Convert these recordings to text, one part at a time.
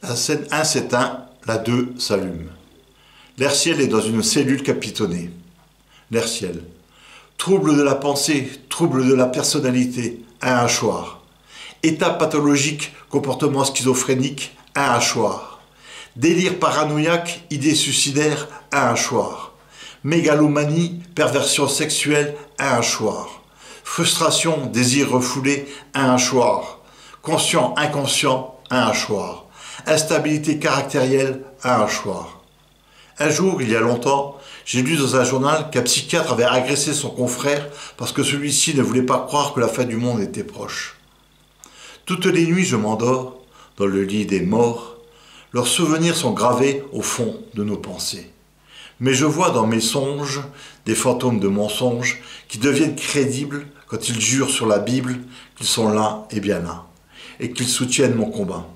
La scène 1 s'éteint, la 2 s'allume. L'Herciel est dans une cellule capitonnée. L'Herciel. Trouble de la pensée, trouble de la personnalité, un hachoir. État pathologique, comportement schizophrénique, un hachoir. Délire paranoïaque, idée suicidaire, un hachoir. Mégalomanie, perversion sexuelle, un hachoir. Frustration, désir refoulé, un hachoir. Conscient, inconscient, un hachoir. Instabilité caractérielle, un hachoir. Un jour, il y a longtemps, j'ai lu dans un journal qu'un psychiatre avait agressé son confrère parce que celui-ci ne voulait pas croire que la fin du monde était proche. Toutes les nuits, je m'endors, dans le lit des morts. Leurs souvenirs sont gravés au fond de nos pensées. Mais je vois dans mes songes des fantômes de mensonges qui deviennent crédibles quand ils jurent sur la Bible qu'ils sont là et bien là, et qu'ils soutiennent mon combat.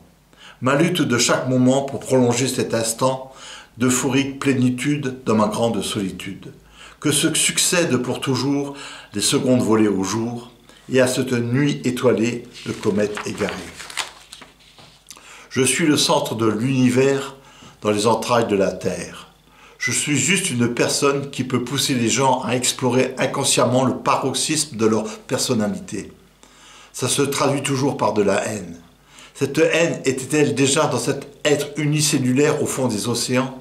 Ma lutte de chaque moment pour prolonger cet instant d'euphorique plénitude dans ma grande solitude. Que se succèdent pour toujours les secondes volées au jour, et à cette nuit étoilée, le comète égaré. Je suis le centre de l'univers dans les entrailles de la Terre. Je suis juste une personne qui peut pousser les gens à explorer inconsciemment le paroxysme de leur personnalité. Ça se traduit toujours par de la haine. Cette haine était-elle déjà dans cet être unicellulaire au fond des océans?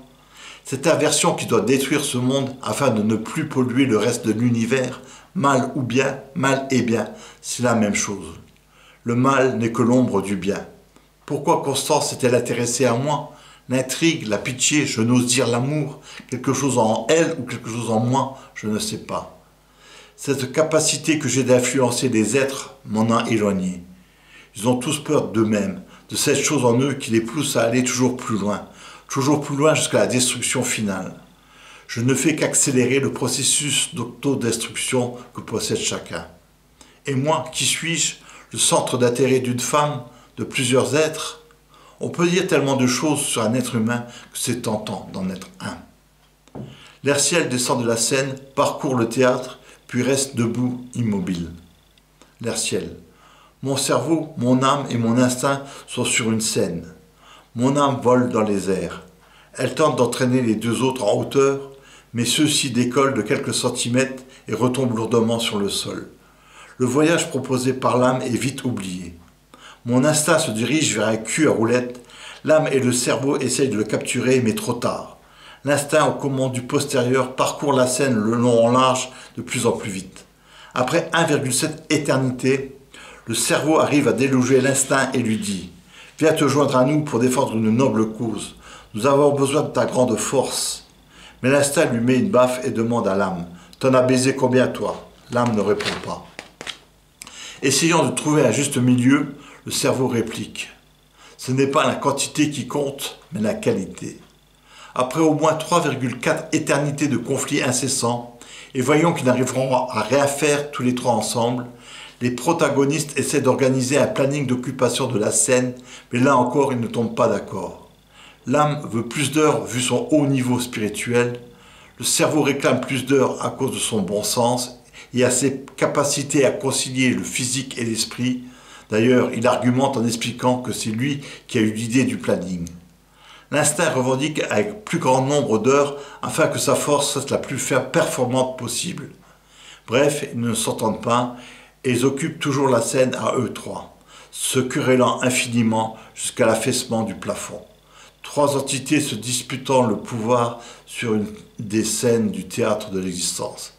Cette aversion qui doit détruire ce monde afin de ne plus polluer le reste de l'univers, mal ou bien, mal et bien, c'est la même chose. Le mal n'est que l'ombre du bien. Pourquoi Constance s'est-elle intéressée à moi? L'intrigue, la pitié, je n'ose dire l'amour, quelque chose en elle ou quelque chose en moi, je ne sais pas. Cette capacité que j'ai d'influencer les êtres m'en a éloigné. Ils ont tous peur d'eux-mêmes, de cette chose en eux qui les pousse à aller toujours plus loin jusqu'à la destruction finale. Je ne fais qu'accélérer le processus d'autodestruction que possède chacun. Et moi, qui suis-je? Le centre d'intérêt d'une femme, de plusieurs êtres? On peut dire tellement de choses sur un être humain que c'est tentant d'en être un. L'Herciel descend de la scène, parcourt le théâtre, puis reste debout, immobile. L'Herciel. Mon cerveau, mon âme et mon instinct sont sur une scène. Mon âme vole dans les airs. Elle tente d'entraîner les deux autres en hauteur, mais ceux-ci décollent de quelques centimètres et retombent lourdement sur le sol. Le voyage proposé par l'âme est vite oublié. Mon instinct se dirige vers un cul à roulette. L'âme et le cerveau essayent de le capturer, mais trop tard. L'instinct aux commandes du postérieur parcourt la scène le long en large de plus en plus vite. Après 1,7 éternité, le cerveau arrive à déloger l'instinct et lui dit « Viens te joindre à nous pour défendre une noble cause. Nous avons besoin de ta grande force. » Mais l'instinct lui met une baffe et demande à l'âme « T'en as baisé combien, toi ?» L'âme ne répond pas. Essayant de trouver un juste milieu, le cerveau réplique « Ce n'est pas la quantité qui compte, mais la qualité. » Après au moins 3,4 éternités de conflits incessants, et voyant qu'ils n'arriveront à rien faire tous les trois ensemble, les protagonistes essaient d'organiser un planning d'occupation de la scène, mais là encore, ils ne tombent pas d'accord. L'âme veut plus d'heures vu son haut niveau spirituel, le cerveau réclame plus d'heures à cause de son bon sens et à ses capacités à concilier le physique et l'esprit. D'ailleurs, il argumente en expliquant que c'est lui qui a eu l'idée du planning. L'instinct revendique avec plus grand nombre d'heures afin que sa force soit la plus performante possible. Bref, ils ne s'entendent pas et ils occupent toujours la scène à eux trois, se querellant infiniment jusqu'à l'affaissement du plafond. Trois entités se disputant le pouvoir sur une des scènes du théâtre de l'existence.